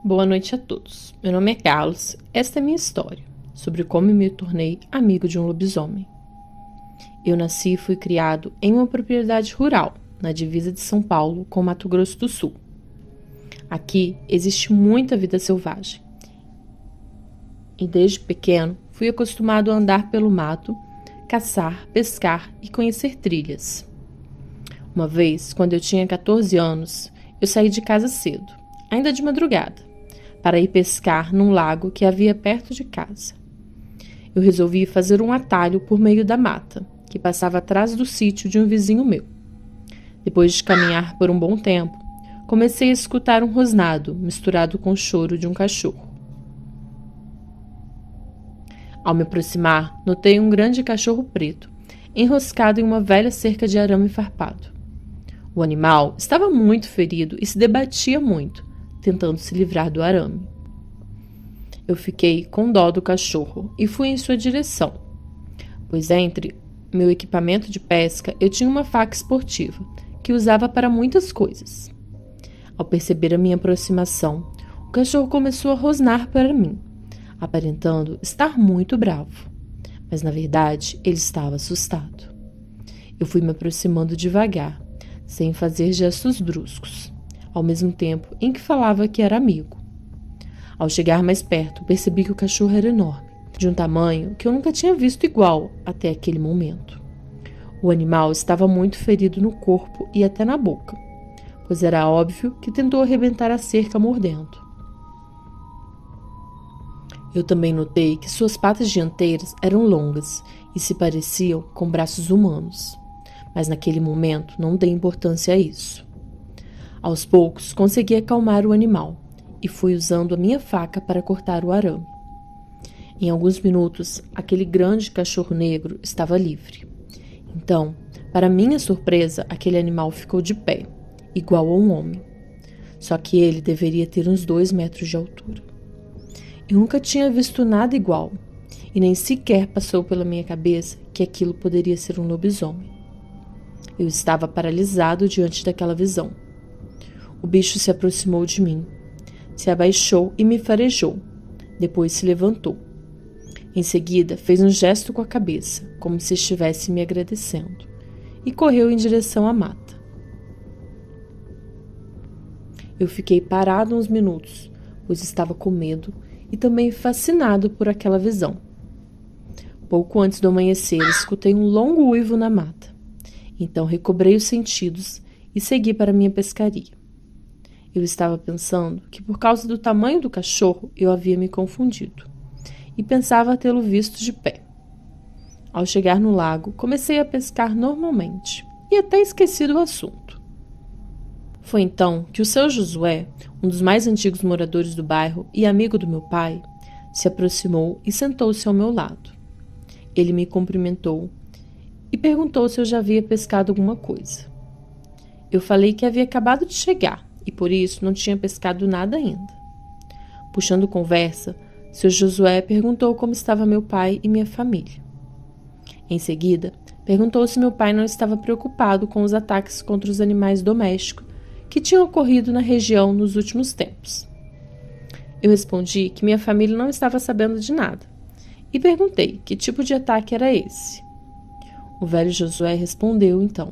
Boa noite a todos. Meu nome é Carlos. Esta é minha história sobre como me tornei amigo de um lobisomem. Eu nasci e fui criado em uma propriedade rural, na divisa de São Paulo com Mato Grosso do Sul. Aqui existe muita vida selvagem. E desde pequeno fui acostumado a andar pelo mato, caçar, pescar e conhecer trilhas. Uma vez, quando eu tinha 14 anos, eu saí de casa cedo, ainda de madrugada, para ir pescar num lago que havia perto de casa. Eu resolvi fazer um atalho por meio da mata, que passava atrás do sítio de um vizinho meu. Depois de caminhar por um bom tempo, comecei a escutar um rosnado misturado com o choro de um cachorro. Ao me aproximar, notei um grande cachorro preto, enroscado em uma velha cerca de arame farpado. O animal estava muito ferido e se debatia muito, tentando se livrar do arame. Eu fiquei com dó do cachorro e fui em sua direção, pois entre meu equipamento de pesca eu tinha uma faca esportiva, que usava para muitas coisas. Ao perceber a minha aproximação, o cachorro começou a rosnar para mim, aparentando estar muito bravo, mas na verdade ele estava assustado. Eu fui me aproximando devagar, sem fazer gestos bruscos, ao mesmo tempo em que falava que era amigo. Ao chegar mais perto, percebi que o cachorro era enorme, de um tamanho que eu nunca tinha visto igual até aquele momento. O animal estava muito ferido no corpo e até na boca, pois era óbvio que tentou arrebentar a cerca mordendo. Eu também notei que suas patas dianteiras eram longas e se pareciam com braços humanos, mas naquele momento não dei importância a isso. Aos poucos consegui acalmar o animal e fui usando a minha faca para cortar o arame. Em alguns minutos, aquele grande cachorro negro estava livre. Então, para minha surpresa, aquele animal ficou de pé, igual a um homem. Só que ele deveria ter uns 2 metros de altura. Eu nunca tinha visto nada igual, e nem sequer passou pela minha cabeça que aquilo poderia ser um lobisomem. Eu estava paralisado diante daquela visão. O bicho se aproximou de mim, se abaixou e me farejou. Depois se levantou. Em seguida, fez um gesto com a cabeça, como se estivesse me agradecendo, e correu em direção à mata. Eu fiquei parado uns minutos, pois estava com medo e também fascinado por aquela visão. Pouco antes do amanhecer, escutei um longo uivo na mata. Então recobrei os sentidos e segui para minha pescaria. Eu estava pensando que por causa do tamanho do cachorro eu havia me confundido e pensava tê-lo visto de pé. Ao chegar no lago, comecei a pescar normalmente e até esqueci do assunto. Foi então que o seu Josué, um dos mais antigos moradores do bairro e amigo do meu pai, se aproximou e sentou-se ao meu lado. Ele me cumprimentou e perguntou se eu já havia pescado alguma coisa. Eu falei que havia acabado de chegar e por isso não tinha pescado nada ainda. Puxando conversa, seu Josué perguntou como estava meu pai e minha família. Em seguida, perguntou se meu pai não estava preocupado com os ataques contra os animais domésticos que tinham ocorrido na região nos últimos tempos. Eu respondi que minha família não estava sabendo de nada e perguntei que tipo de ataque era esse. O velho Josué respondeu, então,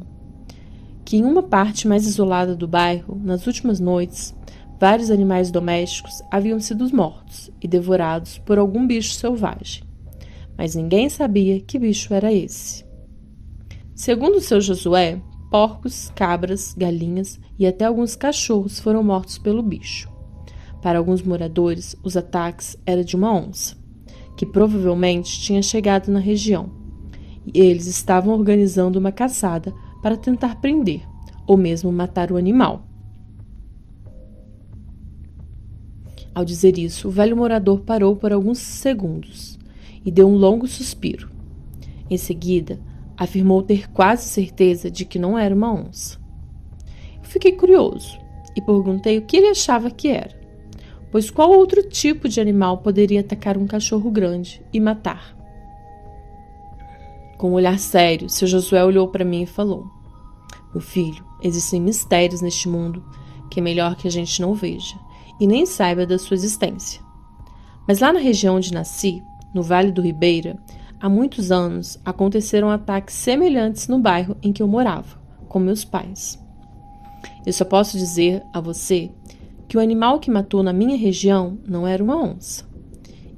que em uma parte mais isolada do bairro, nas últimas noites, vários animais domésticos haviam sido mortos e devorados por algum bicho selvagem, mas ninguém sabia que bicho era esse. Segundo o seu Josué, porcos, cabras, galinhas e até alguns cachorros foram mortos pelo bicho. Para alguns moradores, os ataques eram de uma onça, que provavelmente tinha chegado na região, e eles estavam organizando uma caçada para tentar prender, ou mesmo matar o animal. Ao dizer isso, o velho morador parou por alguns segundos e deu um longo suspiro. Em seguida, afirmou ter quase certeza de que não era uma onça. Eu fiquei curioso e perguntei o que ele achava que era, pois qual outro tipo de animal poderia atacar um cachorro grande e matar? Com um olhar sério, seu Josué olhou para mim e falou: Meu filho, existem mistérios neste mundo que é melhor que a gente não veja e nem saiba da sua existência. Mas lá na região onde nasci, no Vale do Ribeira, há muitos anos aconteceram ataques semelhantes no bairro em que eu morava, com meus pais. Eu só posso dizer a você que o animal que matou na minha região não era uma onça.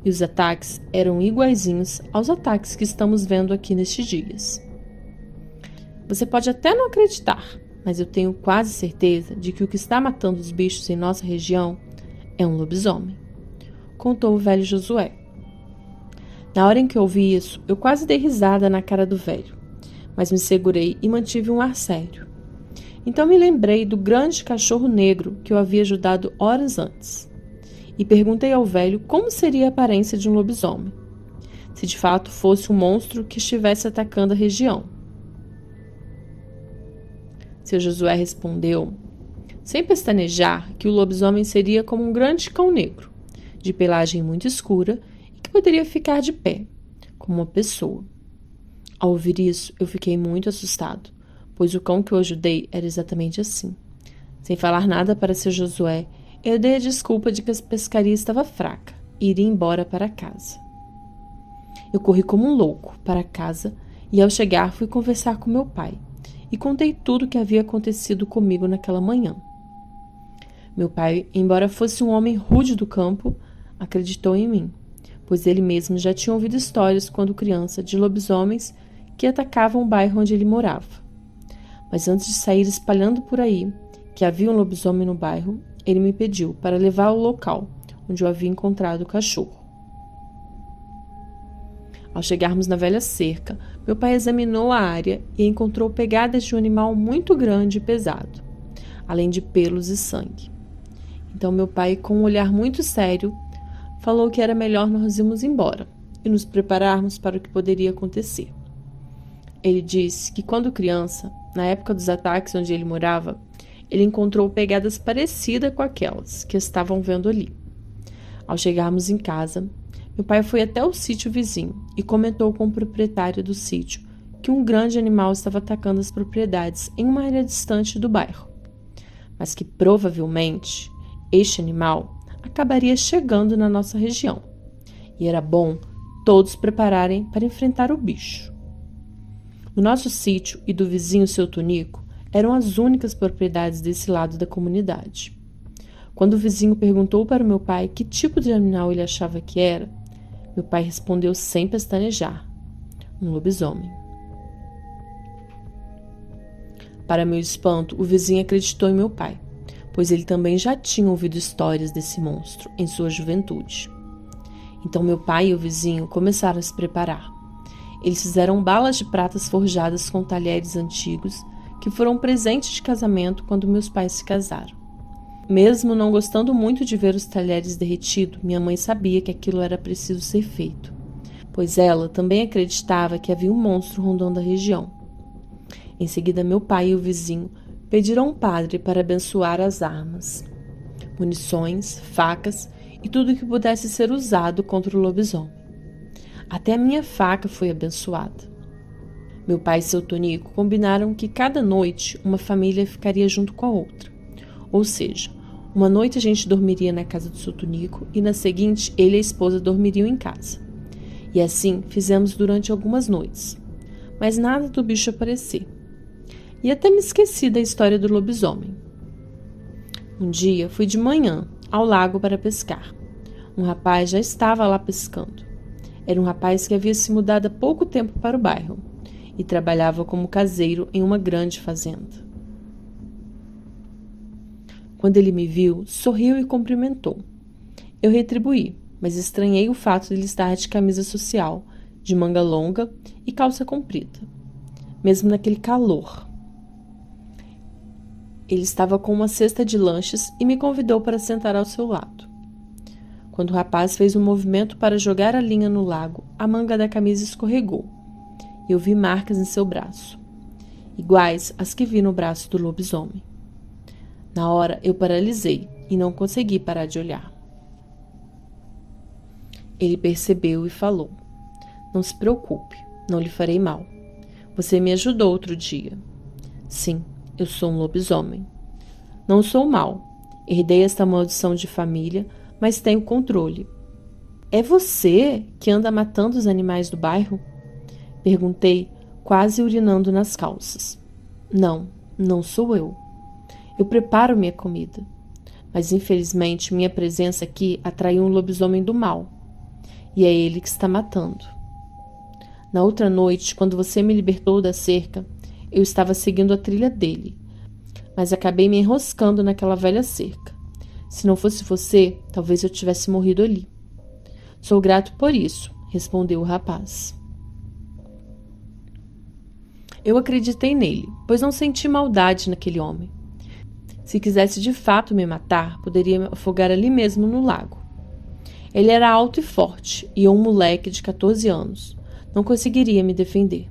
E os ataques eram iguaizinhos aos ataques que estamos vendo aqui nestes dias. Você pode até não acreditar, mas eu tenho quase certeza de que o que está matando os bichos em nossa região é um lobisomem, contou o velho Josué. Na hora em que ouvi isso, eu quase dei risada na cara do velho, mas me segurei e mantive um ar sério. Então me lembrei do grande cachorro negro que eu havia ajudado horas antes, e perguntei ao velho como seria a aparência de um lobisomem, se de fato fosse um monstro que estivesse atacando a região. Seu Josué respondeu, sem pestanejar, que o lobisomem seria como um grande cão negro, de pelagem muito escura e que poderia ficar de pé, como uma pessoa. Ao ouvir isso, eu fiquei muito assustado, pois o cão que eu ajudei era exatamente assim. Sem falar nada para seu Josué, eu dei a desculpa de que a pescaria estava fraca e iria embora para casa. Eu corri como um louco para casa e, ao chegar, fui conversar com meu pai e contei tudo o que havia acontecido comigo naquela manhã. Meu pai, embora fosse um homem rude do campo, acreditou em mim, pois ele mesmo já tinha ouvido histórias quando criança de lobisomens que atacavam o bairro onde ele morava. Mas antes de sair espalhando por aí que havia um lobisomem no bairro, ele me pediu para levar ao local onde eu havia encontrado o cachorro. Ao chegarmos na velha cerca, meu pai examinou a área e encontrou pegadas de um animal muito grande e pesado, além de pelos e sangue. Então meu pai, com um olhar muito sério, falou que era melhor nós irmos embora e nos prepararmos para o que poderia acontecer. Ele disse que quando criança, na época dos ataques onde ele morava, ele encontrou pegadas parecidas com aquelas que estavam vendo ali. Ao chegarmos em casa, meu pai foi até o sítio vizinho e comentou com o proprietário do sítio que um grande animal estava atacando as propriedades em uma área distante do bairro, mas que provavelmente este animal acabaria chegando na nossa região e era bom todos prepararem para enfrentar o bicho. O nosso sítio e do vizinho seu Tonico eram as únicas propriedades desse lado da comunidade. Quando o vizinho perguntou para o meu pai que tipo de animal ele achava que era, meu pai respondeu sem pestanejar: um lobisomem. Para meu espanto, o vizinho acreditou em meu pai, pois ele também já tinha ouvido histórias desse monstro em sua juventude. Então meu pai e o vizinho começaram a se preparar. Eles fizeram balas de pratas forjadas com talheres antigos que foram presentes de casamento quando meus pais se casaram. Mesmo não gostando muito de ver os talheres derretidos, minha mãe sabia que aquilo era preciso ser feito, pois ela também acreditava que havia um monstro rondando a região. Em seguida, meu pai e o vizinho pediram ao padre para abençoar as armas, munições, facas e tudo que pudesse ser usado contra o lobisomem. Até a minha faca foi abençoada. Meu pai e seu Tonico combinaram que cada noite uma família ficaria junto com a outra. Ou seja, uma noite a gente dormiria na casa do seu Tonico e na seguinte ele e a esposa dormiriam em casa. E assim fizemos durante algumas noites, mas nada do bicho aparecer. E até me esqueci da história do lobisomem. Um dia fui de manhã ao lago para pescar. Um rapaz já estava lá pescando. Era um rapaz que havia se mudado há pouco tempo para o bairro e trabalhava como caseiro em uma grande fazenda. Quando ele me viu, sorriu e cumprimentou. Eu retribuí, mas estranhei o fato de ele estar de camisa social, de manga longa e calça comprida, mesmo naquele calor. Ele estava com uma cesta de lanches e me convidou para sentar ao seu lado. Quando o rapaz fez um movimento para jogar a linha no lago, a manga da camisa escorregou e eu vi marcas em seu braço, iguais às que vi no braço do lobisomem. Na hora, eu paralisei e não consegui parar de olhar. Ele percebeu e falou: "Não se preocupe, não lhe farei mal. Você me ajudou outro dia. Sim, eu sou um lobisomem. Não sou mau. Herdei esta maldição de família, mas tenho controle. É você que anda matando os animais do bairro? Perguntei, quase urinando nas calças. Não, não sou eu. Eu preparo minha comida. Mas infelizmente minha presença aqui atraiu um lobisomem do mal. E é ele que está matando. Na outra noite, quando você me libertou da cerca, eu estava seguindo a trilha dele, mas acabei me enroscando naquela velha cerca. Se não fosse você, talvez eu tivesse morrido ali. Sou grato por isso, respondeu o rapaz. Eu acreditei nele, pois não senti maldade naquele homem. Se quisesse de fato me matar, poderia me afogar ali mesmo no lago. Ele era alto e forte, e um moleque de 14 anos. Não conseguiria me defender.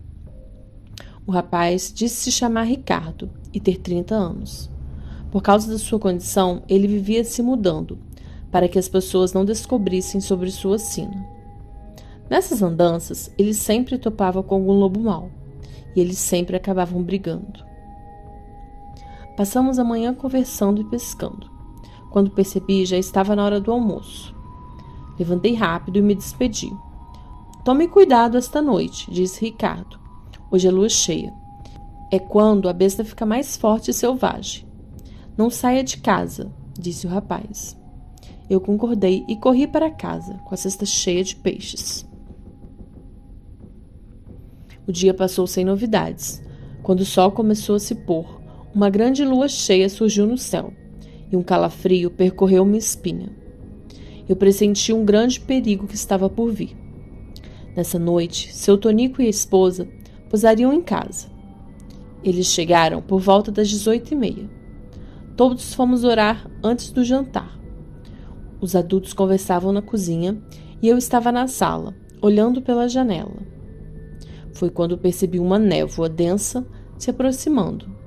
O rapaz disse se chamar Ricardo e ter 30 anos. Por causa da sua condição, ele vivia se mudando, para que as pessoas não descobrissem sobre sua sina. Nessas andanças, ele sempre topava com algum lobo mau, e eles sempre acabavam brigando. Passamos a manhã conversando e pescando. Quando percebi, já estava na hora do almoço. Levantei rápido e me despedi. Tome cuidado esta noite, disse Ricardo. Hoje é lua cheia. É quando a besta fica mais forte e selvagem. Não saia de casa, disse o rapaz. Eu concordei e corri para casa, com a cesta cheia de peixes. O dia passou sem novidades. Quando o sol começou a se pôr, uma grande lua cheia surgiu no céu, e um calafrio percorreu minha espinha. Eu pressenti um grande perigo que estava por vir. Nessa noite, seu Tonico e a esposa pousariam em casa. Eles chegaram por volta das 18h30. Todos fomos orar antes do jantar. Os adultos conversavam na cozinha e eu estava na sala, olhando pela janela. Foi quando percebi uma névoa densa se aproximando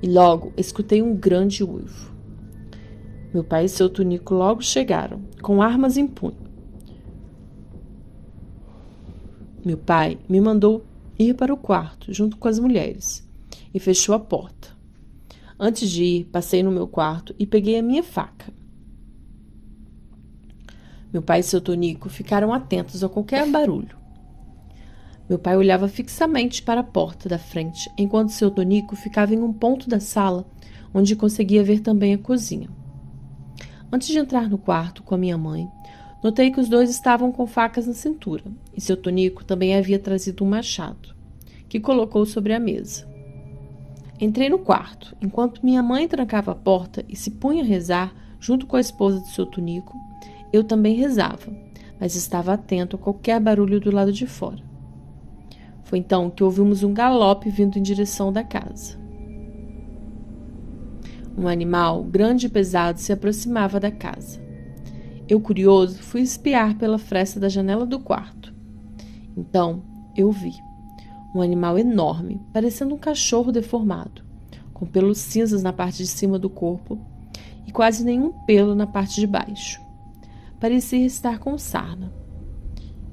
e logo escutei um grande uivo. Meu pai e seu Tonico logo chegaram, com armas em punho. Meu pai me mandou ir para o quarto, junto com as mulheres, e fechou a porta. Antes de ir, passei no meu quarto e peguei a minha faca. Meu pai e seu Tonico ficaram atentos a qualquer barulho. Meu pai olhava fixamente para a porta da frente, enquanto seu Tonico ficava em um ponto da sala, onde conseguia ver também a cozinha. Antes de entrar no quarto com a minha mãe, notei que os dois estavam com facas na cintura, e seu Tonico também havia trazido um machado, que colocou sobre a mesa. Entrei no quarto, enquanto minha mãe trancava a porta e se punha a rezar junto com a esposa de seu Tonico. Eu também rezava, mas estava atento a qualquer barulho do lado de fora. Foi então que ouvimos um galope vindo em direção da casa. Um animal grande e pesado se aproximava da casa. Eu, curioso, fui espiar pela fresta da janela do quarto. Então, eu vi um animal enorme, parecendo um cachorro deformado, com pelos cinzas na parte de cima do corpo e quase nenhum pelo na parte de baixo. Parecia estar com sarna.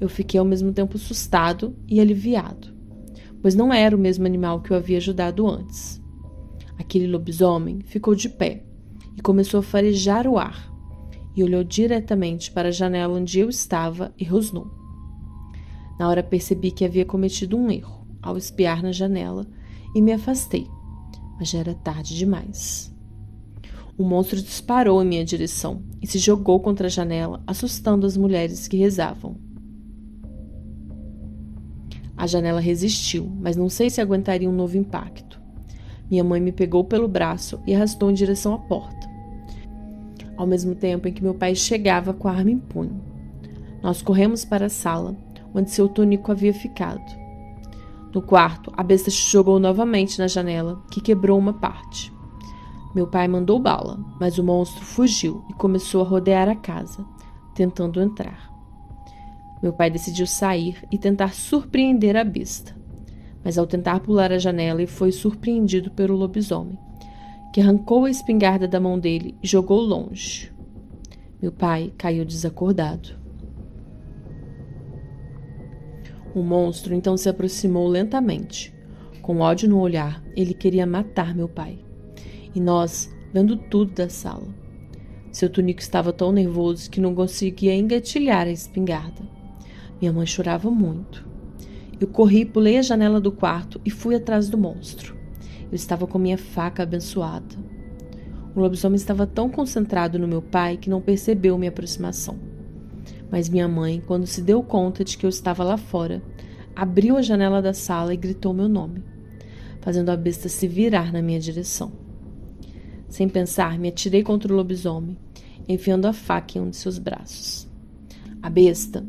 Eu fiquei ao mesmo tempo assustado e aliviado, pois não era o mesmo animal que eu havia ajudado antes. Aquele lobisomem ficou de pé e começou a farejar o ar, e olhou diretamente para a janela onde eu estava e rosnou. Na hora percebi que havia cometido um erro ao espiar na janela e me afastei, mas já era tarde demais. O monstro disparou em minha direção e se jogou contra a janela, assustando as mulheres que rezavam. A janela resistiu, mas não sei se aguentaria um novo impacto. Minha mãe me pegou pelo braço e arrastou em direção à porta, ao mesmo tempo em que meu pai chegava com a arma em punho. Nós corremos para a sala, onde seu Tonico havia ficado. No quarto, a besta se jogou novamente na janela, que quebrou uma parte. Meu pai mandou bala, mas o monstro fugiu e começou a rodear a casa, tentando entrar. Meu pai decidiu sair e tentar surpreender a besta, mas ao tentar pular a janela, foi surpreendido pelo lobisomem, que arrancou a espingarda da mão dele e jogou longe. Meu pai caiu desacordado. O monstro então se aproximou lentamente. Com ódio no olhar, ele queria matar meu pai. E nós, vendo tudo da sala. Seu Tunico estava tão nervoso que não conseguia engatilhar a espingarda. Minha mãe chorava muito. Eu corri, pulei a janela do quarto e fui atrás do monstro. Eu estava com minha faca abençoada. O lobisomem estava tão concentrado no meu pai que não percebeu minha aproximação. Mas minha mãe, quando se deu conta de que eu estava lá fora, abriu a janela da sala e gritou meu nome, fazendo a besta se virar na minha direção. Sem pensar, me atirei contra o lobisomem, enfiando a faca em um de seus braços. A besta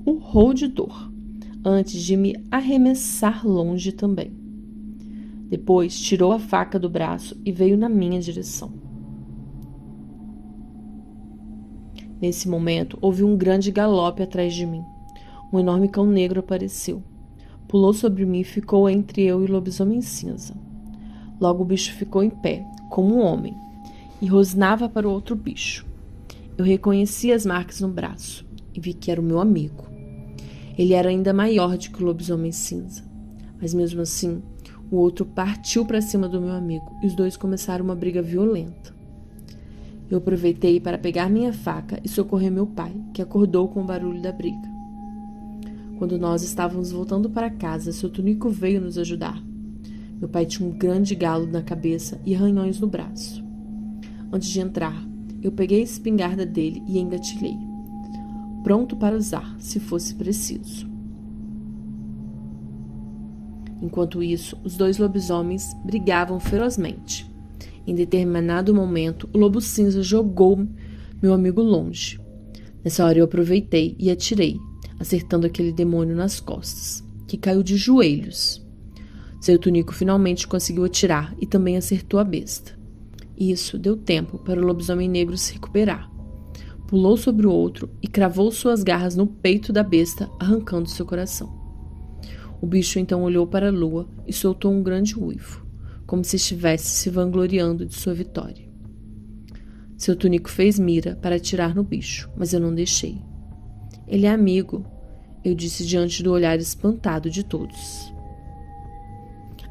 urrou de dor, antes de me arremessar longe também. Depois, tirou a faca do braço e veio na minha direção. Nesse momento, houve um grande galope atrás de mim. Um enorme cão negro apareceu. Pulou sobre mim e ficou entre eu e o lobisomem cinza. Logo o bicho ficou em pé, como um homem, e rosnava para o outro bicho. Eu reconheci as marcas no braço e vi que era o meu amigo. Ele era ainda maior do que o lobisomem cinza, mas mesmo assim, o outro partiu para cima do meu amigo e os dois começaram uma briga violenta. Eu aproveitei para pegar minha faca e socorrer meu pai, que acordou com o barulho da briga. Quando nós estávamos voltando para casa, seu Tunico veio nos ajudar. Meu pai tinha um grande galo na cabeça e arranhões no braço. Antes de entrar, eu peguei a espingarda dele e engatilhei, pronto para usar, se fosse preciso. Enquanto isso, os dois lobisomens brigavam ferozmente. Em determinado momento, o lobo cinza jogou meu amigo longe. Nessa hora eu aproveitei e atirei, acertando aquele demônio nas costas, que caiu de joelhos. Seu Tunico finalmente conseguiu atirar e também acertou a besta. Isso deu tempo para o lobisomem negro se recuperar. Pulou sobre o outro e cravou suas garras no peito da besta, arrancando seu coração. O bicho então olhou para a lua e soltou um grande uivo, como se estivesse se vangloriando de sua vitória. Seu Tunico fez mira para atirar no bicho, mas eu não deixei. Ele é amigo, eu disse diante do olhar espantado de todos.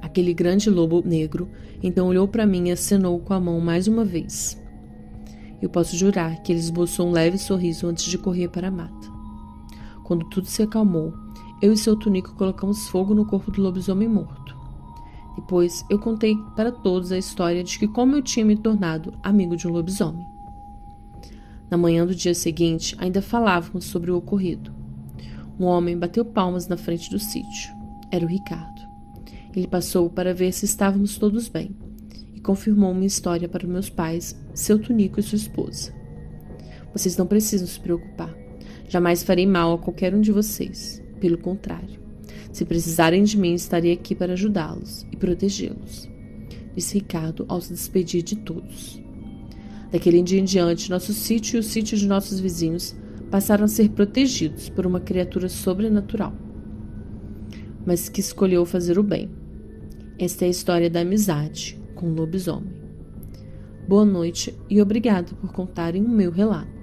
Aquele grande lobo negro então olhou para mim e acenou com a mão mais uma vez. Eu posso jurar que ele esboçou um leve sorriso antes de correr para a mata. Quando tudo se acalmou, eu e seu Tunico colocamos fogo no corpo do lobisomem morto. Depois, eu contei para todos a história de como eu tinha me tornado amigo de um lobisomem. Na manhã do dia seguinte, ainda falávamos sobre o ocorrido. Um homem bateu palmas na frente do sítio. Era o Ricardo. Ele passou para ver se estávamos todos bem e confirmou minha história para meus pais, seu Tunico e sua esposa. Vocês não precisam se preocupar. Jamais farei mal a qualquer um de vocês. Pelo contrário, se precisarem de mim, estarei aqui para ajudá-los e protegê-los, disse Ricardo ao se despedir de todos. Daquele dia em diante, nosso sítio e o sítio de nossos vizinhos passaram a ser protegidos por uma criatura sobrenatural, mas que escolheu fazer o bem. Esta é a história da amizade com o lobisomem. Boa noite e obrigado por contarem o meu relato.